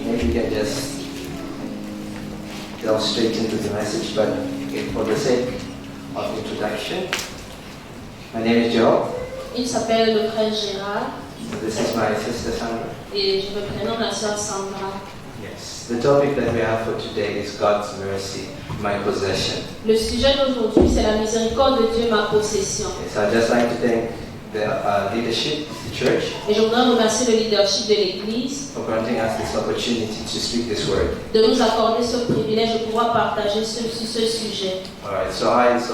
maybe we can just delve straight into the message, but for the sake of introduction, my name is Joe. Il s'appelle le frère Gérard This is my sister Sandra. et je me prénomme la sœur Sandra. Yes. The topic that we have for today is God's mercy, my possession. Le sujet d'aujourd'hui, c'est la miséricorde de Dieu, ma possession. So I'd just like to thank the leadership, the church, Et je voudrais remercier le leadership de l'Église for granting us this opportunity to speak this word. de nous accorder ce privilège de pouvoir partager ce sujet. Alright, so eyes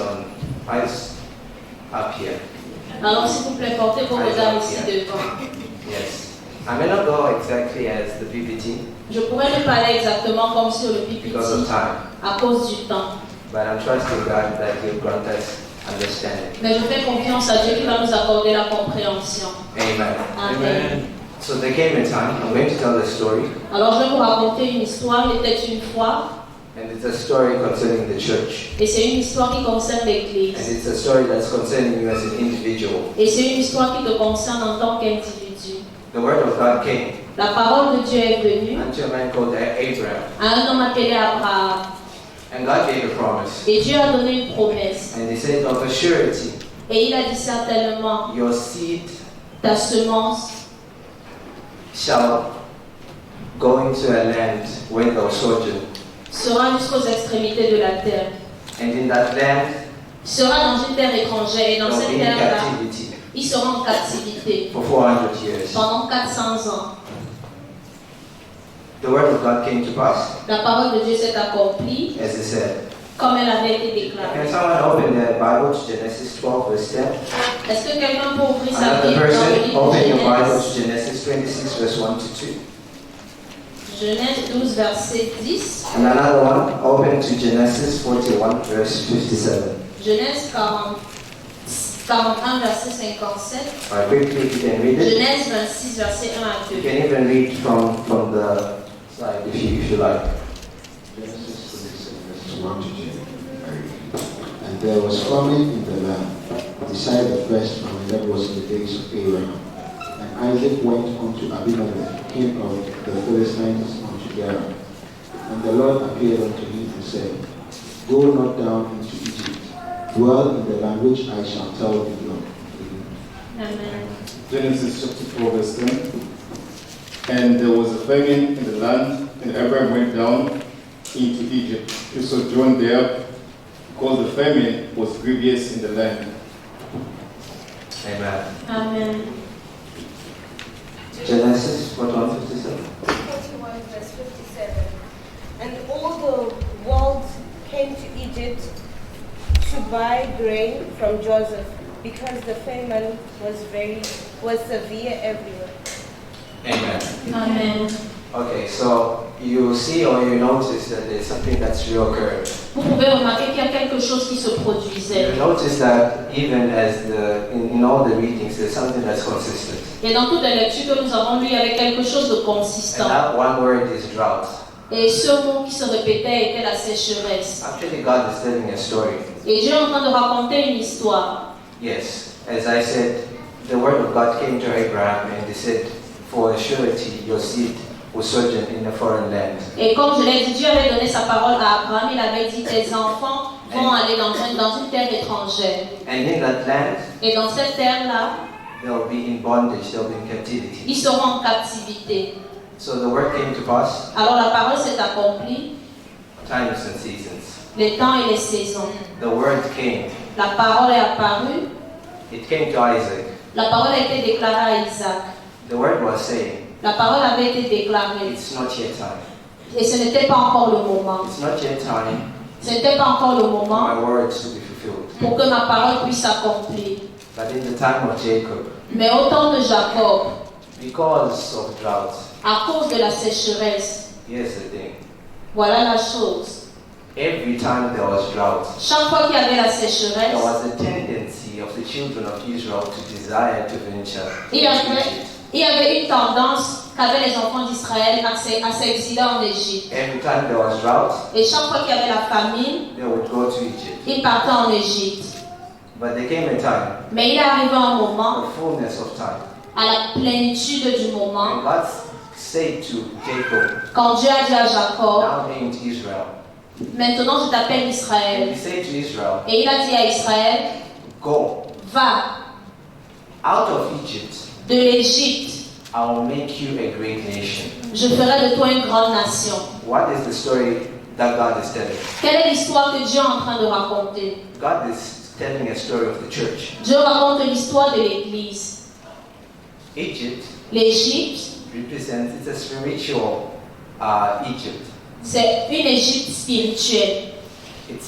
up here. Alors s'il vous plaît, portez vos regards ici devant. Yes. I may not go exactly as the PPT Je pourrais ne pas aller exactement comme sur le PPT because of time, à cause du temps. but I'm trusting God that He'll grant us understanding. Mais je fais confiance à Dieu qui va nous accorder la compréhension. Amen. Amen. So there came a time, I'm going to tell the story, Alors je vais vous raconter une histoire. Il était une fois, and it's a story concerning the church. et c'est une histoire qui concerne And l'Église. it's a story that's concerning you as an individual. Et c'est une histoire qui te concerne en tant qu'individu. The word of God came La parole de Dieu est venue unto a man called Abraham, à un homme appelé Abraham. and God gave a promise. Et Dieu a donné une promesse. And He said, of a surety, Et il a dit certainement, your seed ta semence shall go into a land where thou sojourn, sera jusqu'aux extrémités de la terre. and in that land Sera dans une terre étrangère. Et dans they'll cette be in terre-là, captivity il sera en captivité for 400 years. pendant 400 ans. The word of God came to pass, La parole de Dieu s'est accomplie as He said. comme elle avait été déclarée. Can someone open their Bible to Genesis 12, verse 10? Est-ce que quelqu'un peut ouvrir sa Another Bible dans le person, livre de open your Bible Genèse? to Genesis 26, verse 1 to 2. Genèse 12, verset 10. And another one, open to Genesis 41, verse 57. Genèse 41, verset 57. Alright, quickly, you can read it. Genèse 26, verset 1 à You 2. can even read from the slide if you like. Genesis 26, verses 1 to 2. And there was famine in the land, beside the first famine that was in the days of Abraham. And Isaac went unto Abimelech, king of the Philistines, unto Gerar. And the Lord appeared unto him and said, Go not down into Egypt, dwell in the land which I shall tell thee of. Amen. Genesis chapter 4, verse 10. And there was a famine in the land, and Abraham went down into Egypt to sojourn there, because the famine was grievous in the land. Amen. Amen. Genesis 41, 57. 41 verse 57. And all the world came to Egypt to buy grain from Joseph, because the famine was severe everywhere. Amen. Amen. Okay, so you see or you notice that there's something that's reoccurred. Vous pouvez remarquer qu'il y a quelque chose qui se produisait. You notice that even as in all the readings, there's something that's consistent. Et dans toutes les lectures que nous avons lues, il y avait quelque chose de And consistant. that one word is drought. Et ce mot qui se répétait était la sécheresse. Actually, God is telling a story. Et Dieu est en train de raconter une histoire. Yes, as I said, the word of God came to Abraham and He said, for a surety, your seed will sojourn in a foreign land. Et comme je l'ai dit, Dieu avait donné sa parole à Abraham. Il avait dit, tes enfants vont aller dans une terre étrangère. And in that land, Et dans cette terre-là, they'll be in bondage, they'll be in captivity. ils seront en captivité. So the word came to pass, Alors la parole s'est accomplie, times and seasons. les temps et les saisons. The word came. La parole est apparue, It came to Isaac. la parole a été déclarée à Isaac. The word was saying, La parole avait été déclarée. it's not yet time. Et ce n'était pas encore le moment. It's not yet time Ce n'était pas encore le for moment my words to be fulfilled. pour que ma parole puisse s'accomplir. But in the time of Jacob, Mais au temps de Jacob, because of drought, à cause de la sécheresse, here's the thing. voilà la chose. Every time there was drought, Chaque fois qu'il y avait la there sécheresse, was a tendency of the children of Israel to desire to venture il y avait une tendance qu'avaient les enfants d'Israël à s'exiler en Égypte. Every time there was drought, Et chaque fois qu'il y avait la famine, they would go to Egypt. ils partaient en Égypte. But there came a time, Mais il est arrivé un moment, the fullness of time, à la plénitude du moment, and God said to Jacob, Quand Dieu a dit à Jacob, now named Israel, maintenant je t'appelle and Israël. he said to Israel, Et il a dit à Israël, go va out of Egypt, de l'Égypte, I will make you a great nation. je ferai de toi une grande nation. What is the story that God is telling? Quelle est l'histoire que Dieu est en train de raconter? God is telling a story of the church. Dieu raconte l'histoire de l'Église. Egypt L'Égypte, represents, it's a spiritual Egypt. c'est une Égypte spirituelle. It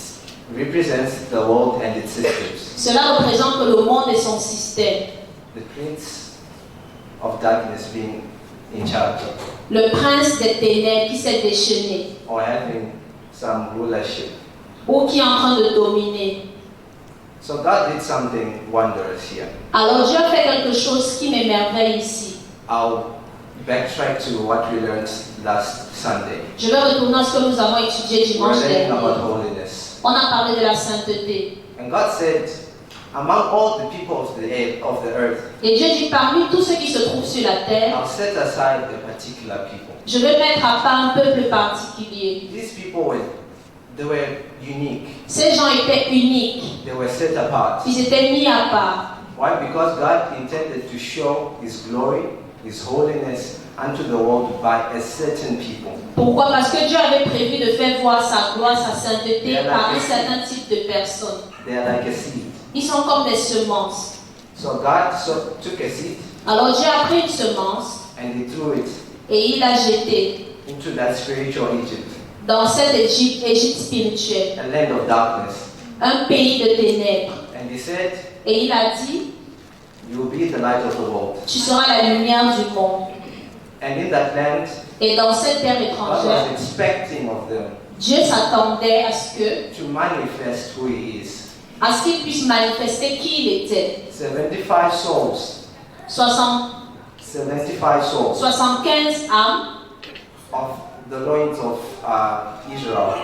represents the world and its systems. Cela représente le monde et son système. The prince of darkness being in charge Le prince des ténèbres qui s'est déchaîné or having some rulership. ou qui est en train de dominer. So God did something wondrous here. Alors Dieu a fait quelque chose qui m'émerveille ici. I'll backtrack to what we learned last Sunday. Je vais retourner à ce que nous avons étudié We're dimanche learning about dernier. holiness. On a parlé de la sainteté. And God said, among all the people of the earth, Et Dieu dit, parmi tous ceux qui se trouvent sur la terre, I'll set aside the particular people. je vais mettre à part un peuple particulier. These people they were unique. Ces gens étaient uniques. They were set apart. Ils étaient mis à part. Why? Because God intended to show His glory, His holiness unto the world by a certain people. Pourquoi? Parce que Dieu avait prévu de faire voir sa gloire, sa sainteté Yeah, par like un certain type de personnes. They are like a seed. Ils sont comme des semences. So God took a seed Alors Dieu a pris une semence and He threw it et il l'a jetée into that spiritual Egypt, dans cette Égypte spirituelle, a land of darkness. un pays de ténèbres. And He said, Et il a dit, you will be the light of the world. tu seras la lumière du monde. And in that land, Et dans cette terre God étrangère, was expecting of them Dieu s'attendait à ce to manifest who He is. qu'il puisse manifester qui il était. 75 souls, 75 souls 75 âmes of the loins of Israel.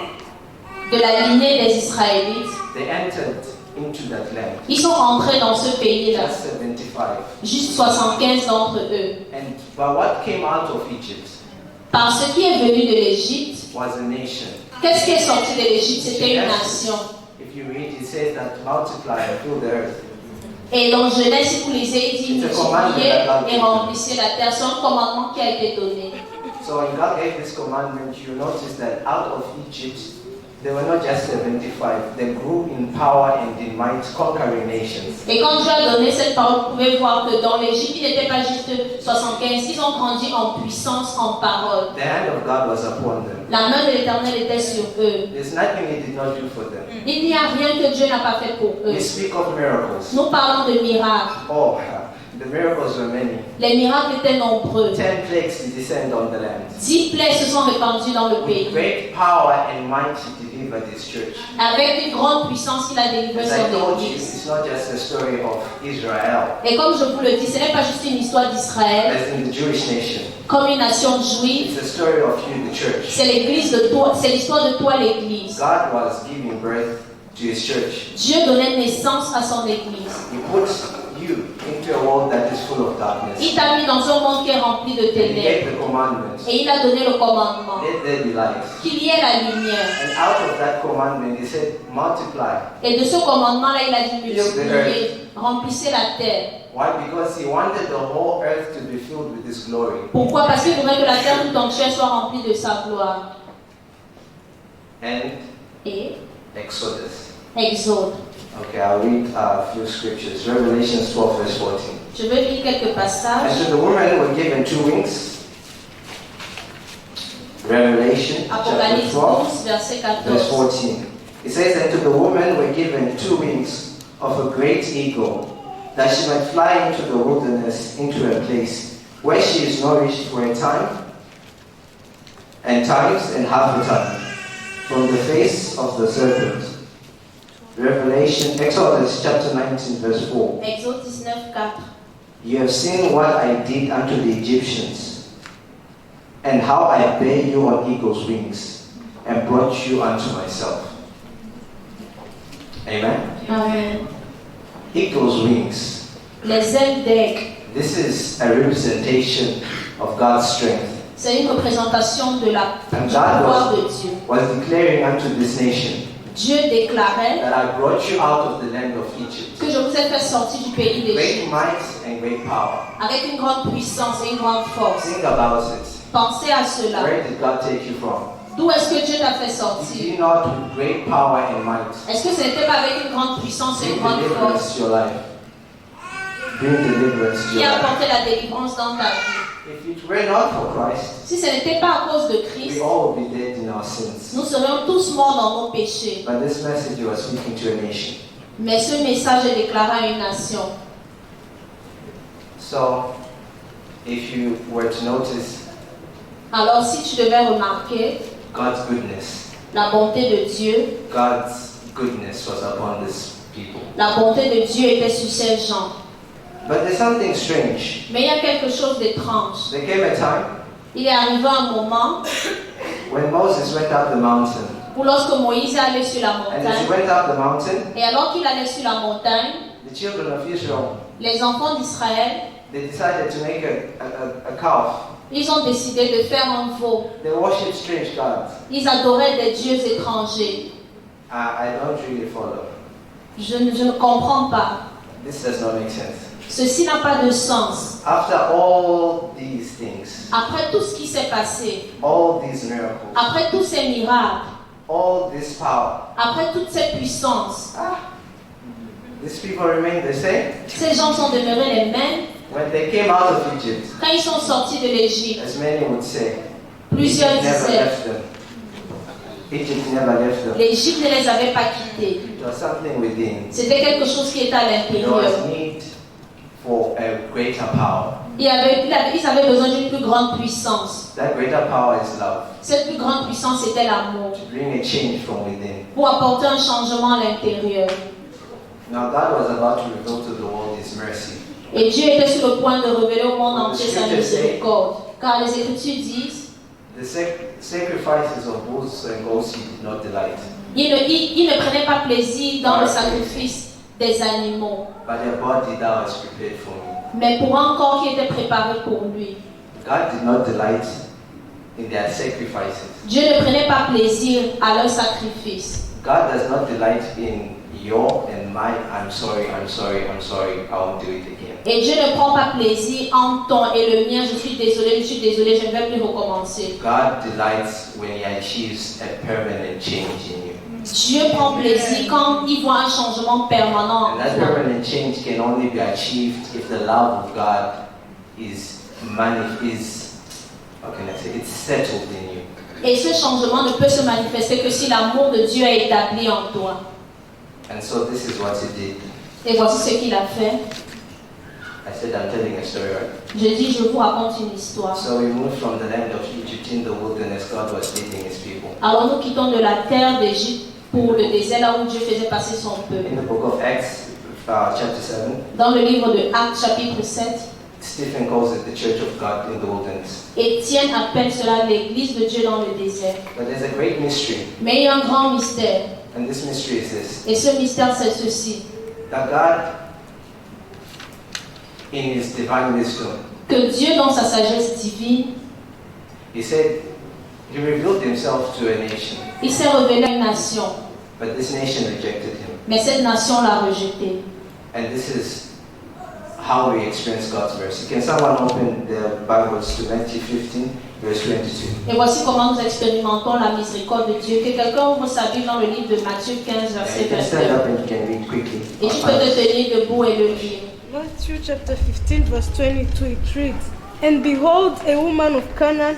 de la lignée des Israélites, They entered into that land. ils sont rentrés dans ce pays-là. Just 75. Juste 75 d'entre eux. And but what came out of Egypt Par ce qui est venu de l'Égypte, was a nation. qu'est-ce qui est sorti de l'Égypte? C'était une nation. If you read, it says that multiply and fill the earth. Et dans Genèse, si vous lisez, il dit multipliez et remplissez la terre. C'est un commandement qui a été donné. So when God gave this commandment, you notice that out of Egypt, they were not just 75. They grew in power and in might, conquering nations. Et quand Dieu a donné cette parole, vous pouvez voir que dans l'Égypte, il n'était pas juste 75, ils ont grandi en puissance, en parole. The hand of God was upon them. La main de l'Éternel était sur eux. There's nothing He did not do for them. Il n'y a rien que Dieu n'a pas fait pour eux. We speak of miracles. Nous parlons de miracles. Oh, the miracles were many. Les miracles étaient nombreux. 10 plagues descend on the land. 10 plaies se sont répandues dans le With pays. great power and might, He delivered His church. Avec une grande puissance qu'il a délivré As I son told you, Église. it's not just a story of Israel, Et comme je vous le dis, ce n'est pas juste une histoire d'Israël, as in the Jewish nation. comme une nation juive. It's a story of you, the church. C'est l'église de toi, c'est l'histoire de toi, l'église. God was giving birth to His church. Dieu donnait naissance à son église. He puts you into a world that is full of darkness. Il t'a mis dans un monde qui est rempli de And He ténèbres. gave the commandments. Et il a donné le commandement Let there be light. qu'il y ait la lumière. And out of that commandment, He said, multiply. Et de ce commandement-là, il a dit multiplier, remplissez la terre. Why? Because He wanted the whole earth to be filled with His glory. Pourquoi? Parce qu'il voudrait que la terre tout entière soit remplie de sa gloire. And Et Exodus. Exode. Okay, I'll read a few scriptures. Revelation 12, verse 14. Je vais lire quelques passages. And to the woman were given 2 wings. Revelation chapter Apocalypse 12, 12, verset verse 14. 14. It says, and to the woman were given 2 wings of a great eagle, that she might fly into the wilderness, into a place where she is nourished for a time, and times and half a time, from the face of the serpent. Exodus chapter 19, verse 4. Exode 19, 4. You have seen what I did unto the Egyptians, and how I bare you on eagle's wings, and brought you unto myself. Amen? Amen. Eagle's wings. Les ailes d'aigle, This is a representation of God's strength. C'est une représentation de And du God pouvoir de Dieu. was declaring unto this nation Dieu déclarait that I brought you out of the land of Egypt. que je vous ai fait sortir du pays d'Égypte Great might and great power. avec une grande puissance et une grande force. Think about it. Pensez à cela. Where did God take you from? D'où est-ce que Dieu t'a fait Did sortir? you not with great power and might Est-ce que ce n'était pas avec une grande puissance et bring une grande deliverance force to your life? Bring deliverance to qui your a life. apporté la délivrance dans ta vie? If it were not for Christ, Si ce n'était pas à cause de we Christ, all would be dead in our sins. nous serions tous morts dans nos péchés. But this message was speaking to a nation. Mais ce message est déclaré à une nation. So, if you were to notice Alors si tu devais remarquer God's goodness, la bonté de Dieu, God's goodness was upon this people. la bonté de Dieu était sur ces gens. But there's something strange. Mais il y a quelque chose d'étrange. There came a time Il est arrivé un moment when Moses went up the mountain. où lorsque Moïse est allé sur la And as he montagne, went up the mountain, et alors qu'il allait sur la montagne, the children of Israel, les enfants d'Israël, they decided to make a calf. ils ont décidé de faire un veau. They worship strange gods. Ils adoraient des dieux étrangers. I don't really follow. Je ne comprends pas. This does not make sense. Ceci n'a pas de sens. After all these things, Après tout ce qui s'est passé, all these miracles, après tous ces miracles, all this power, après toute cette puissance, these people remain the same. ces gens sont demeurés les mêmes. When they came out of Egypt, Quand ils sont sortis de l'Égypte, as many would say, plusieurs Egypt never disaient, left them. Egypt never left them. l'Égypte ne les avait pas quittés. There was something within. C'était quelque chose qui était à There l'intérieur. was need for a greater power. Ils avaient besoin d'une plus grande puissance. That greater power is love. Cette plus grande puissance était l'amour, To bring a change from within. pour apporter un changement à l'intérieur. Now God was about to reveal to the world His mercy. Et Dieu était sur le point de révéler au monde entier sa miséricorde. Car les Écritures disent, The sacrifices of bulls and goats He did not delight, il ne prenait pas plaisir dans le sacrifice des animaux, but their body thou hast prepared for me. mais pour un corps qui était préparé pour lui. God did not delight in their sacrifices. Dieu ne prenait pas plaisir à leur sacrifice. God does not delight in your and my I'm sorry, I won't do it again. Et Dieu ne prend pas plaisir en ton et le mien, je suis désolé, je ne vais plus recommencer. God delights when He achieves a permanent change in you. Dieu prend plaisir quand il voit un changement permanent. And that permanent change can only be achieved if the love of God how can I say, it's settled in you. Et ce changement ne peut se manifester que si l'amour de Dieu est établi en toi. And so this is what He did. Et voici ce qu'il a fait. I said I'm telling a story, right? Je dis, je vous raconte une histoire. So we moved from the land of Egypt in the wilderness. God was leading His people. Alors nous quittons de la terre d'Égypte pour le désert, là où Dieu faisait passer son peuple. In the book of Acts, chapter 7, Dans le livre de Actes, chapitre 7, Stephen calls it the church of God in the wilderness. Étienne appelle cela l'église de Dieu dans le désert. But there's a great mystery, Mais il y a un grand mystère. and this mystery is this: Et ce mystère, c'est ceci. that God, in His divine wisdom, Que Dieu, dans sa sagesse divine, He said, He revealed Himself to a nation, il s'est révélé à une nation. but this nation rejected Him. Mais cette nation l'a rejeté. And this is how we experience God's mercy. Can someone open their Bibles to Matthew 15, verse 22? Et voici comment nous expérimentons la miséricorde de Dieu. Que quelqu'un ouvre sa Bible dans le livre de Matthieu 15, And verset you can stand 22. up and you can read quickly. Et tu peux te tenir debout et le lire. Matthew chapter 15, verse 22, it reads, And behold, a woman of Canaan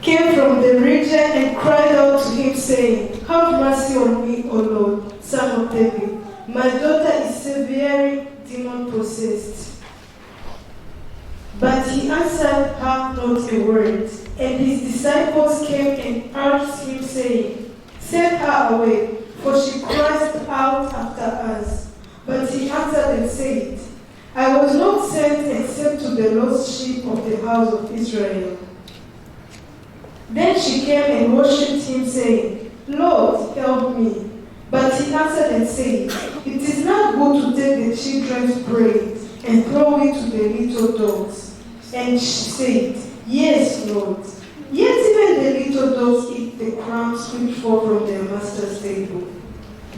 came from the region and cried out to him, saying, Have mercy on me, O Lord, son of David. My daughter is severely demon-possessed. But he answered her not a word. And his disciples came and urged him, saying, Send her away, for she cries out after us. But he answered and said, I was not sent except to the lost sheep of the house of Israel. Then she came and worshipped him, saying, Lord, help me. But he answered and said, It is not good to take the children's bread and throw it to the little dogs. And she said, Yes, Lord. Yet even the little dogs eat the crumbs which fall from their master's table.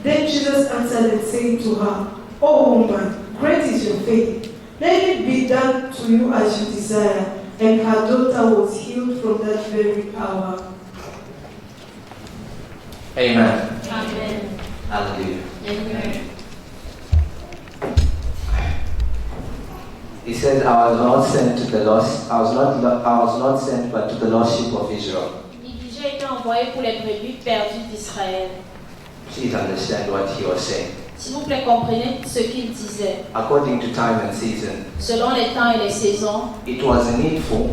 Then Jesus answered and said to her, O woman, great is your faith. Let it be done to you as you desire. And her daughter was healed from that very hour. Amen. Amen. Hallelujah. Amen. He said, I was not sent to the lost. I was not sent, but to the lost sheep of Israel. Il dit, j'ai été envoyé pour les brebis perdues d'Israël. Please understand what he was saying. S'il vous plaît, comprenez ce qu'il disait. According to time and season, Selon les temps et les saisons, it was needful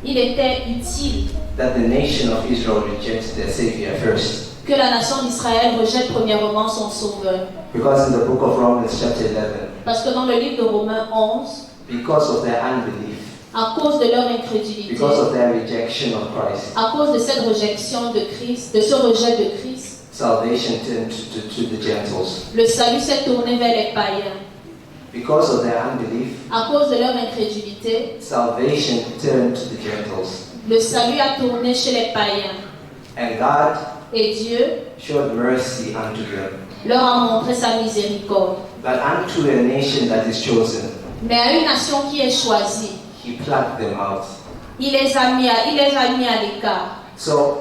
il était utile that the nation of Israel reject their Savior first. que la nation d'Israël rejette premièrement son sauveur. Because in the book of Romans chapter 11, Parce que dans le livre de Romains 11, because of their unbelief, à cause de leur incrédulité, because of their rejection of Christ, à cause de cette réjection de Christ, de ce rejet de Christ, salvation turned to the Gentiles. le salut s'est tourné vers les païens. Because of their unbelief, À cause de leur incrédulité, salvation turned to the Gentiles. le salut a tourné chez les païens. And God Et Dieu showed mercy unto them. leur a montré sa miséricorde. But unto a nation that is chosen, Mais à une nation qui est choisie, He plucked them out. il les a mis à l'écart. So,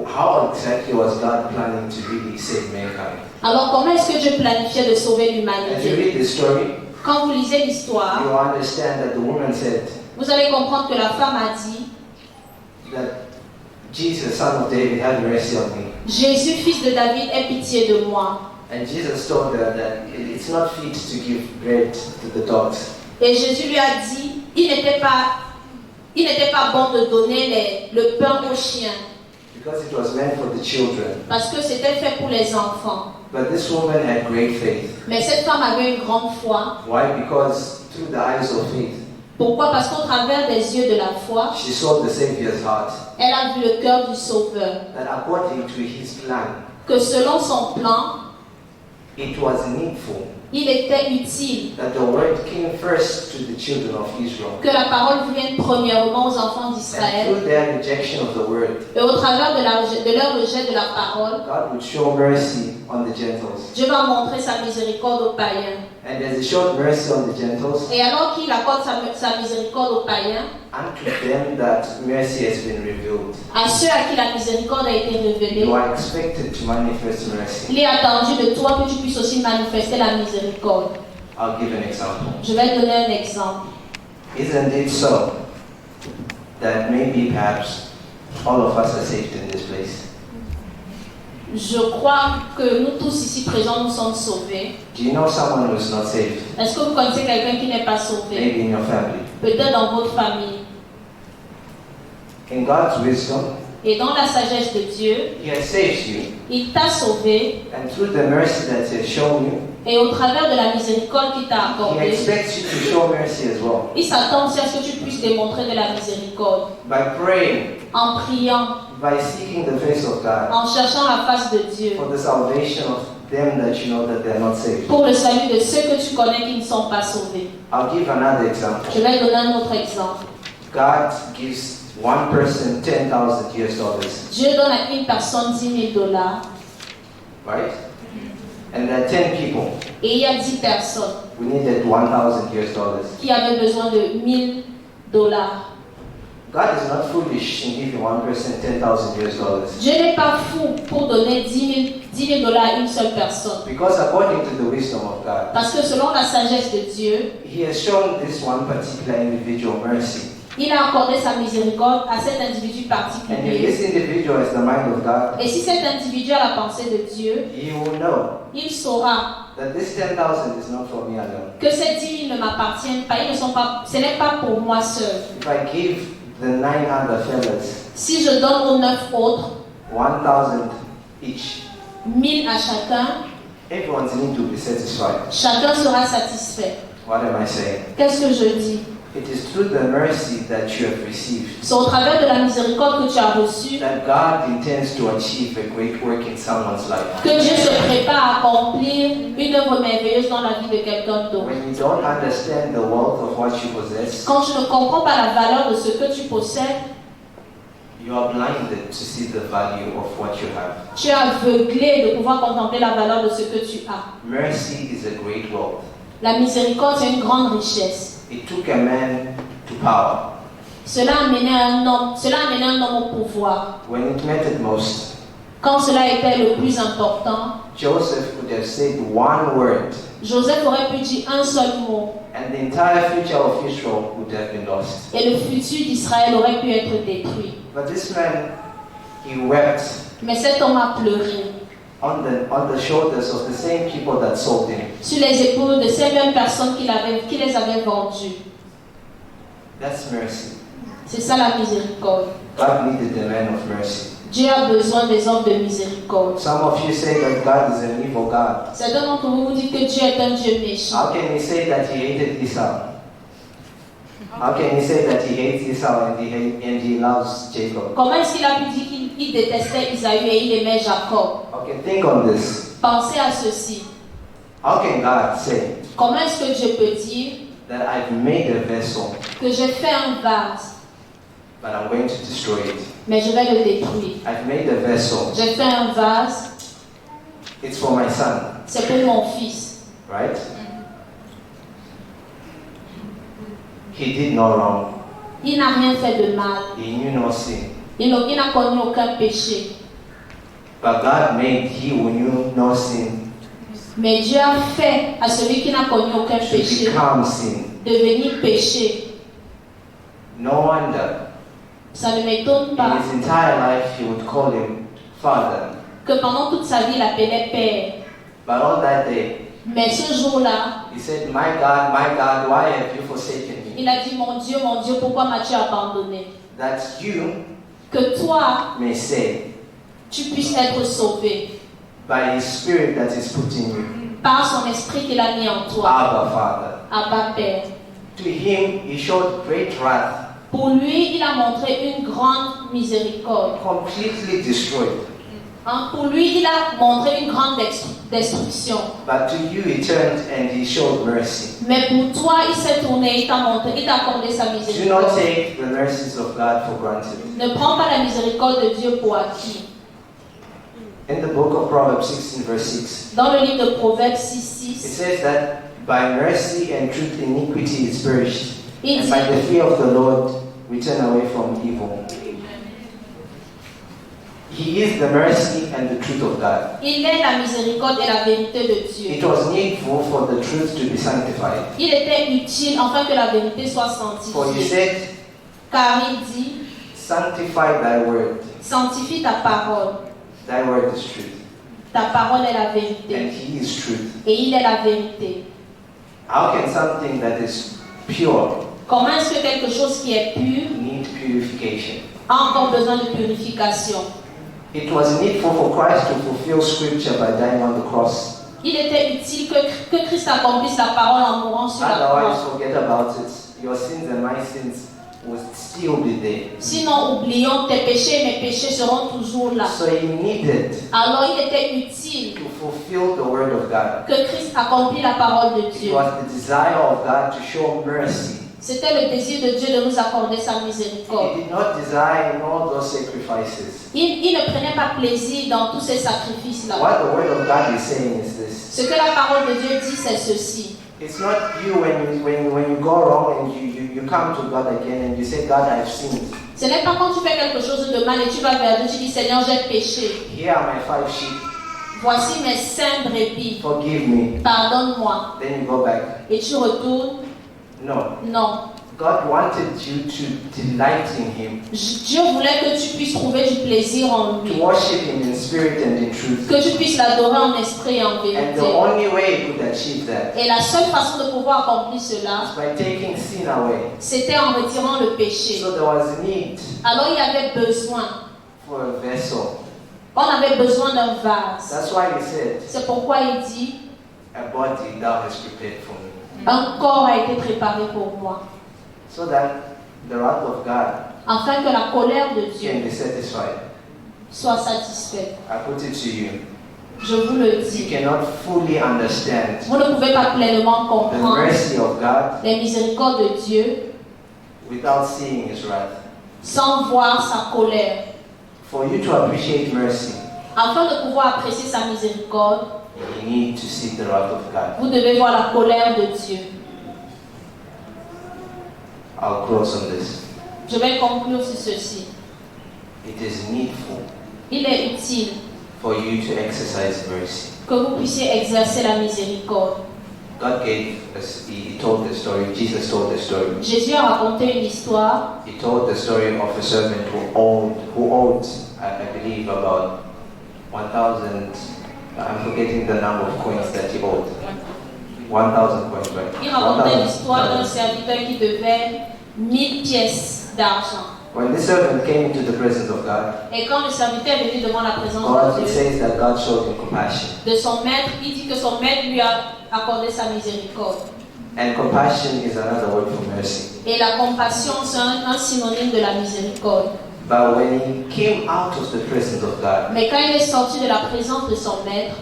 how exactly was God planning to really save mankind? Alors comment est-ce que Dieu planifiait de sauver As you l'humanité? read the story, Quand vous lisez l'histoire, you understand that the woman said vous allez comprendre que la femme a dit, that Jesus, son of David, have mercy on me. Jésus, fils de David, aie pitié de moi. And Jesus told her that it's not fit to give bread to the dogs. Et Jésus lui a dit, il n'était pas bon de donner le pain aux chiens, Because it was meant for the children. parce que c'était fait pour les enfants. But this woman had great faith. Mais cette femme avait une grande foi. Why? Because through the eyes of faith, Pourquoi? Parce qu'au travers des yeux de la foi, she saw the Savior's heart. elle a vu le cœur du Sauveur. That according to His plan, Que selon son plan, it was needful il était utile that the word came first to the children of Israel. que la parole vienne premièrement aux enfants And d'Israël. through their rejection of the word, Et au travers de leur rejet de la parole, God would show mercy on the Gentiles. Dieu va montrer sa miséricorde aux païens. And as He showed mercy on the Gentiles, Et alors qu'il accorde sa miséricorde aux païens, unto them that mercy has been revealed. à ceux à qui la miséricorde a été révélée, You are expected to manifest mercy. il est attendu de toi que tu puisses aussi manifester la miséricorde. I'll give an example. Je vais donner un exemple. Isn't it so that maybe perhaps all of us are saved in this place? Je crois que nous tous ici présents, nous sommes sauvés. Do you know someone who's not saved? Est-ce que vous connaissez quelqu'un qui n'est pas sauvé? Maybe in your family. Peut-être dans votre famille. In God's wisdom, Et dans la sagesse de Dieu, He has saved you. il t'a sauvé. And through the mercy that He has shown you, Et au travers de la miséricorde qu'il t'a He accordée, expects you to show mercy as well. il s'attend aussi à ce que tu puisses démontrer de la miséricorde. By praying, En priant, by seeking the face of God, en cherchant la face de Dieu. for the salvation of them that you know that they're not saved. Pour le salut de ceux que tu connais qui ne sont pas sauvés. I'll give another example. Je vais donner un autre exemple. God gives one person $10,000 US, Dieu donne à une personne $10,000. right? And there are 10 people Et il y a 10 personnes who needed $1,000 US. qui avaient besoin de $1,000. God is not foolish in giving one person $10,000 US. Dieu n'est pas fou pour donner $10,000 à une seule personne. Because according to the wisdom of God, Parce que selon la sagesse de Dieu, He has shown this one particular individual mercy. il a accordé sa miséricorde à cet individu And if particulier. this individual has the mind of God, Et si cet individu a la pensée de Dieu, he will know il saura that this 10,000 is not for me alone. que ces 10 000 ne m'appartiennent pas. Ce n'est pas pour moi seul. If I give the 9 other fellas Si je donne aux 9 autres 1,000 each, 1,000 à chacun, everyone's need to be satisfied. chacun sera satisfait. What am I saying? Qu'est-ce que je dis? It is through the mercy that you have received C'est au travers de la miséricorde que tu as reçue that God intends to achieve a great work in someone's life. que Dieu se prépare à accomplir une œuvre merveilleuse dans la vie de quelqu'un d'autre. When you don't understand the wealth of what you possess, Quand tu ne comprends pas la valeur de ce que tu possèdes, you are blinded to see the value of what you have. tu es aveuglé de pouvoir contempler la valeur de ce que tu as. Mercy is a great wealth. La miséricorde, c'est une grande richesse. It took a man to power. Cela a amené un homme au pouvoir. When it mattered most, Quand cela était le plus important, Joseph could have said one word, Joseph aurait pu dire un seul mot and the entire future of Israel would have been lost. et le futur d'Israël aurait pu être détruit. But this man, he wept Mais cet homme a pleuré on the shoulders of the same people that sold him. sur les épaules de ces mêmes personnes qui les avaient vendus. That's mercy. C'est ça la miséricorde. God needed a man of mercy. Dieu a besoin des hommes de miséricorde. Some of you say that God is an evil God. Certains d'entre vous disent que Dieu est un Dieu méchant. How can he say that he hated Esau? How can he say that he hates Esau and he loves Jacob? Comment est-ce qu'il a pu dire qu'il détestait Isaïe et il aimait Jacob? Okay, think on this. Pensez à ceci. How can God say Comment est-ce que Dieu peut dire that I've made a vessel, que j'ai fait un vase, but I'm going to destroy it? mais je vais le détruire? I've made a vessel. J'ai fait un vase, It's for my son, c'est pour mon fils. right? He did no wrong. Il n'a rien fait de mal. He knew no sin. Il n'a connu aucun péché. But God made he who knew no sin Mais Dieu a fait à celui qui n'a connu aucun to péché become sin. devenir péché. No wonder Ça ne m'étonne pas in his entire life he would call him Father. que pendant toute sa vie, il l'appelait Père. But on that day, Mais ce jour-là, he said, my God, why have you forsaken me? il a dit, mon Dieu, pourquoi m'as-tu abandonné? That you Que toi, may say, tu puisses être sauvé by his spirit that is put in you, par son esprit qu'il a mis en toi. Abba, Father. Abba, Père. To him, he showed great wrath, Pour lui, il a montré une grande miséricorde. completely destroyed. Pour lui, il a montré une grande destruction. But to you, he turned and he showed mercy. Mais pour toi, il s'est tourné, il t'a accordé sa Do not miséricorde. take the mercies of God for granted. Ne prends pas la miséricorde de Dieu pour acquis. In the book of Proverbs 16, verse 6, Dans le livre de Proverbes it 6:6, says that by mercy and truth, iniquity is purged, il and dit, by the fear of the Lord, we turn away from evil. He is the mercy and the truth of God. il est la miséricorde et la vérité de It Dieu. was needful for the truth to be sanctified. Il était utile afin que la vérité soit For you sanctifiée. said, Car il dit, sanctify thy word. sanctifie ta parole. Thy word is truth, Ta parole est la and vérité. he is truth. Et il est la vérité. How can something that is pure Comment est-ce que quelque chose qui est pur need purification? a encore besoin de purification? It was needful for Christ to fulfill scripture by dying on the cross. Il était utile que Christ accomplisse la parole en mourant sur la Otherwise, croix. forget about it. Your sins and my sins will still be there. Sinon, oublions tes péchés, mes péchés seront toujours là. So he needed Alors, il était utile to fulfill the word of God. que Christ accomplisse la parole de It Dieu. was the desire of God to show mercy. C'était le désir de Dieu de nous accorder sa He miséricorde. did not desire in all those sacrifices. Il ne prenait pas plaisir dans tous ces sacrifices-là. What the word of God is saying is this. Ce que la parole de Dieu dit, c'est ceci. It's not you when you go wrong and you come to God again and you say, God, I've sinned. Ce n'est pas quand tu fais quelque chose de mal et tu vas vers Dieu, tu dis, Seigneur, j'ai péché. Here are my 5 sheep. Voici mes 5 brebis. Forgive me. Pardonne-moi. Then you go back. Et tu retournes. No. Non. God wanted you to delight in him, Dieu voulait que tu puisses trouver du plaisir en lui. to worship him in spirit and in truth. Que tu puisses l'adorer en esprit et en And vérité. the only way he could achieve that Et la seule façon de pouvoir accomplir cela, is by taking sin away. c'était en retirant le péché. So there was need Alors il y avait besoin. for a vessel. On avait besoin d'un vase. That's why he said, C'est pourquoi il dit, a body thou hast prepared for me. un corps a été préparé pour moi. so that the wrath of God afin que la colère de Dieu can be satisfied. soit satisfaite. I put it to you. Je vous le You dis. cannot fully understand Vous ne pouvez pas pleinement the comprendre mercy of God les miséricordes de Dieu without seeing His wrath. sans voir sa colère. For you to appreciate mercy, Afin de pouvoir apprécier sa miséricorde, you need to see the wrath of God. vous devez voir la colère de Dieu. I'll close on this. Je vais conclure sur ceci. It is needful Il est utile for you to exercise mercy. que vous puissiez exercer la miséricorde. God gave us, He told the story, Jesus told the story. Jésus a raconté une histoire. He told the story of a servant who owed, I believe, about 1,000, I'm forgetting the number of coins that he owed. 1,000 coins, right? Il racontait 1,000 l'histoire d'un dollars. serviteur qui devait 1000 pièces d'argent. When this servant came into the presence of God, Et quand le serviteur est venu devant la présence God, de it Dieu, says that God showed him compassion. de son maître, il dit que son maître lui a accordé sa miséricorde. And compassion is another word for mercy. Et la compassion, c'est un synonyme de la miséricorde. But when he came out of the presence of God, Mais quand il est sorti de la présence de son maître,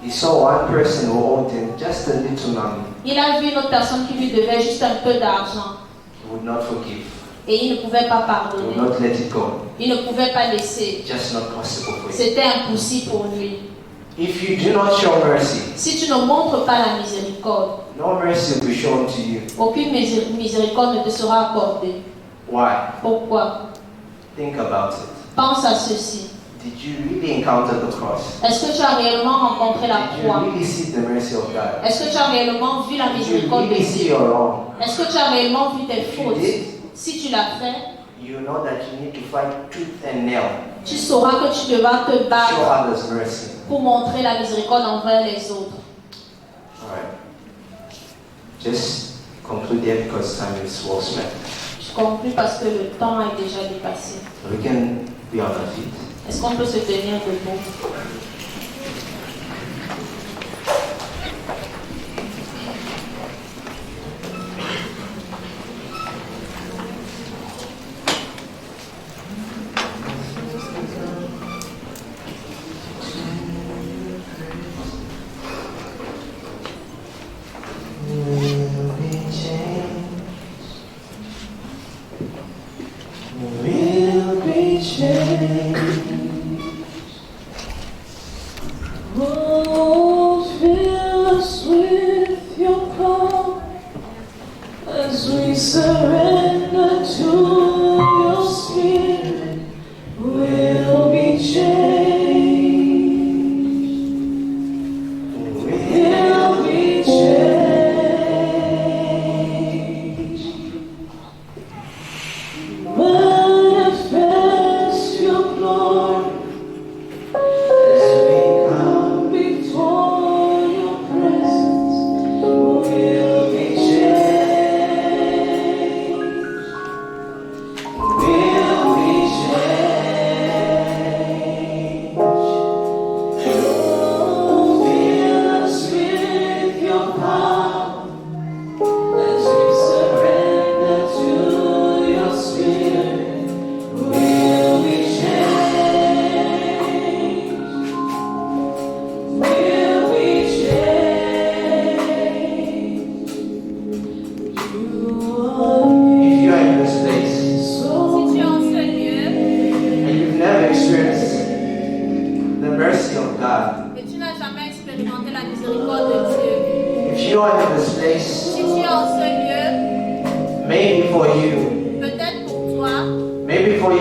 he saw one person who owed him just a little money. il a vu une autre personne qui lui devait juste un peu d'argent. He would not forgive. Et il ne pouvait pas He pardonner. would not let it go. Il ne pouvait pas laisser. Just not possible for him. C'était impossible pour lui. If you do not show mercy, Si tu ne montres pas la miséricorde, no mercy will be shown to you. aucune miséricorde ne te sera accordée. Why? Pourquoi? Think about it. Pense à ceci. Did you really encounter the cross? Est-ce que tu as réellement rencontré la Did you croix? really see the mercy of God? Est-ce que tu as réellement vu la Did you miséricorde de really see Dieu? your wrong? Est-ce que tu as réellement vu tes If you fautes? did, Si tu l'as fait, you know that you need to fight tooth and nail. tu sauras que tu devras te Show battre others mercy. pour montrer la miséricorde envers les autres. Alright. Just conclude here because time is well spent. Je conclue parce que le temps est déjà dépassé. We can be on our feet. Est-ce qu'on peut se tenir debout? Will be changed. Oh, fill us with your power as we surrender to your spirit. We'll be changed. We'll be changed. Manifest your glory as we come before your presence. We'll be changed. We'll be changed. Oh, fill us with your power as we surrender to your spirit. We'll be changed. We'll be changed. You are If you are in this place so Si tu es en ce lieu and you've never experienced the mercy of God, et tu n'as jamais expérimenté la miséricorde de Dieu, if you are in this place, si tu es en ce lieu, maybe for you, peut-être pour toi,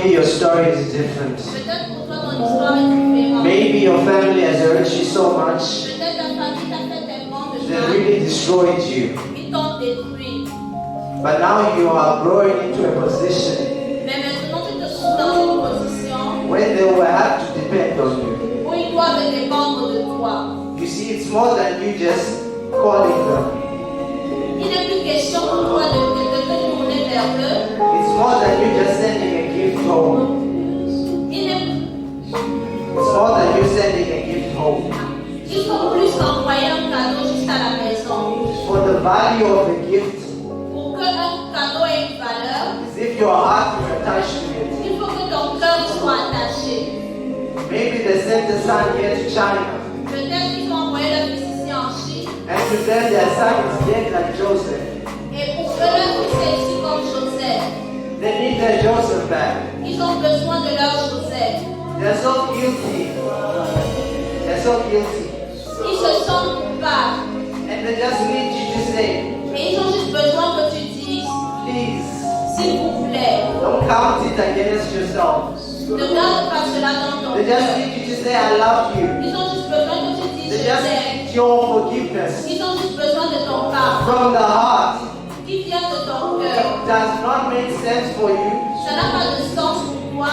your story is different. peut-être pour toi ton histoire est différente. Maybe your family has hurt you so much, Peut-être ta famille t'a fait tellement de they mal, really destroyed you. ils t'ont détruit. But now you are growing into a position Mais maintenant tu te trouves dans une position when they will have to depend on you. où ils doivent dépendre de toi. You see, it's more than you just calling them. Il n'est plus question pour toi de te tourner vers eux. It's more than you just sending a gift home. Il n'est- It's more than you sending a gift home. il faut plus qu'envoyer un cadeau juste à la maison. For the value of the gift Pour qu'un cadeau ait une if your heart is attached to it. Il faut que ton cœur soit attaché. Maybe they sent the son here to China, Peut-être qu'ils ont envoyé leur fils ici en Chine. and to them their son is dead like Joseph. Et pour eux, leur fils est ici comme Joseph. They need their Joseph back. Ils ont besoin de leur Joseph. They're so guilty. They're so guilty. Ils se sentent coupables. And they just need you to say, Et ils ont juste besoin que tu dises, please, s'il vous plaît, don't count it against yourself. ne garde pas cela dans ton They just cœur. need you to say, I love you. Ils ont juste besoin que tu dises, They je just t'aime. need your forgiveness Ils ont juste besoin de ton pardon from the heart. qui vient de ton cœur. It does not make sense for you Ça n'a pas de sens pour toi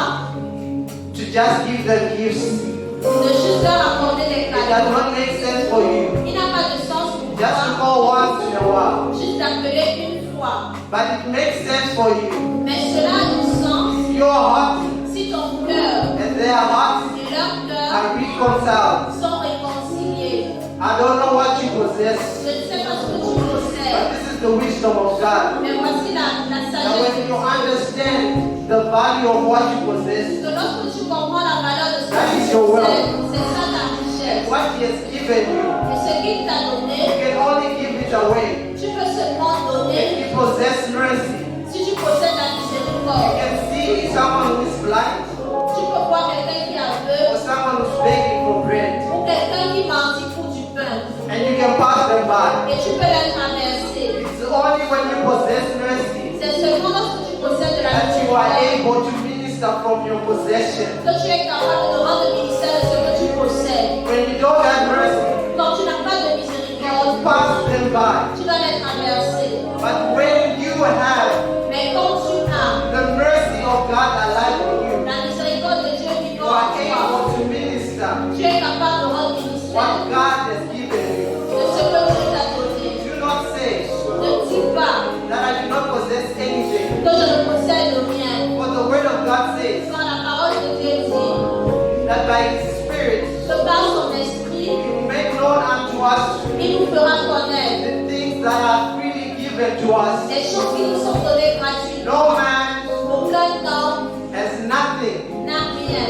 to just give them gifts. de juste leur accorder des It does cadeaux. not make sense for you Il n'a pas de sens pour just to toi call once in a while. juste d'appeler une fois. But it makes sense for you. Mais cela a du sens Your heart si ton cœur and their hearts et leur cœur are reconciled. sont réconciliés. I don't know what you possess, Je ne sais pas ce que tu but possèdes, this is the wisdom of God. mais voici la That sagesse when de you Dieu. understand the value of what you possess, Que lorsque tu comprends la valeur de ce That que is tu your wealth. possèdes, c'est ça ta richesse. what He has given you, Et ce qu'il t'a you donné, can only give it away tu peux seulement if donner you possess mercy. si tu possèdes la You miséricorde. can see someone who is blind Tu peux voir quelqu'un qui est or aveugle someone who's begging for bread, ou quelqu'un qui mendie pour du pain. and you can pass them by. Et tu peux les traverser. It's only when you possess mercy C'est seulement lorsque tu possèdes de la that you are miséricorde able to minister from your possession. que tu es capable de rendre ministère de ce que tu possèdes. When you don't have mercy, Quand tu n'as pas de you miséricorde, pass them by. tu dois les traverser. But when you have Mais quand tu as the mercy of God alive in you, la miséricorde de Dieu qui you vit en are toi, able to minister tu es capable de rendre ministère what God has given you. de ce que Dieu t'a donné. Do not say Ne dis pas that I do not possess anything. que je ne possède rien. For the word of God says Quand la parole de Dieu dit that by His Spirit que par son esprit, He will make known unto us il nous fera connaître the things that are freely given to us. les choses qui nous sont données gratuitement. No man Aucun homme has nothing. n'a rien.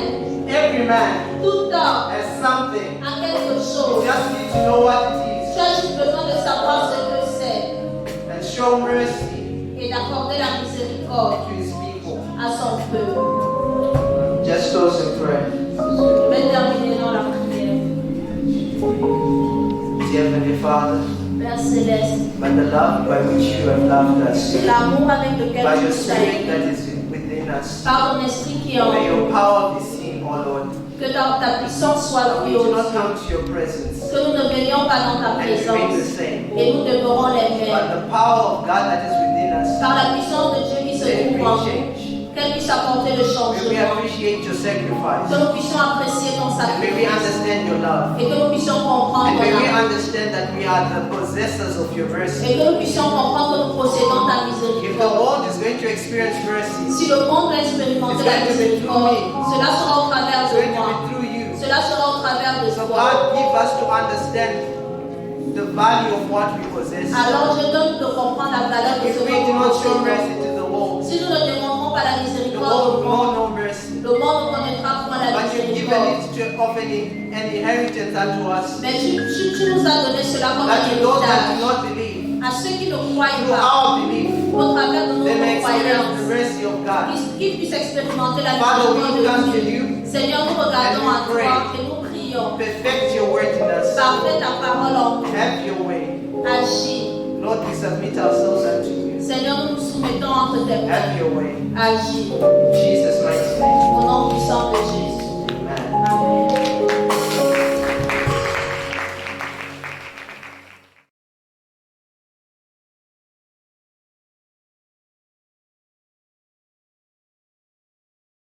Every man Tout homme has something. a quelque You chose. just need to know what it Tu as juste besoin de savoir ce que c'est is and show mercy et d'accorder la miséricorde to His people. à son peuple. Just close in prayer. Je vais terminer dans la prière. Dear Heavenly Father, Père Céleste, by the love by which you have loved us, c'est l'amour avec lequel by tu your nous as Spirit aimés, that is within us, par ton esprit qui est en may nous, your power be seen, O Lord. que ta puissance soit We vue do aux not yeux, come to your presence que nous ne venions pas dans ta and remain the présence same, et nous demeurons les mêmes. but the power of God that is within us, Par la puissance de Dieu qui se may trouve en we nous, change. qu'elle puisse apporter le May we changement, appreciate your que sacrifice, nous puissions apprécier ton and may we sacrifice understand your love, et que nous puissions comprendre and may we ton amour. understand that we are the possessors of your mercy. Et que nous puissions comprendre que nous possédons ta If the miséricorde. world is going to experience mercy, Si le monde va expérimenter la miséricorde, cela sera au travers it's de going to moi. be through you. Cela sera au travers de So toi. God, give us to understand the value of what we possess. Alors je donne de comprendre la valeur de ce If que we do nous not show possédons. mercy to the world, Si nous ne démontrons pas la the miséricorde world au will monde, know no mercy. le monde ne connaîtra point la But you've given miséricorde. it to offer an inheritance unto us. Mais tu nous as donné cela comme That un to those that do héritage. not believe, À ceux qui ne croient through pas, our belief, au travers de they may nos experience the croyances, mercy of God. qu'ils puissent expérimenter la Father, we miséricorde come de to Dieu. you. Seigneur, nous regardons And à we toi et nous prions. Perfect your word in us. Parfait ta parole en nous. Have your way. Agis. Lord, we submit ourselves unto you. Seigneur, nous nous soumettons entre tes mains. Have your way. Agis. In Jesus' mighty name. Au nom puissant de Jésus.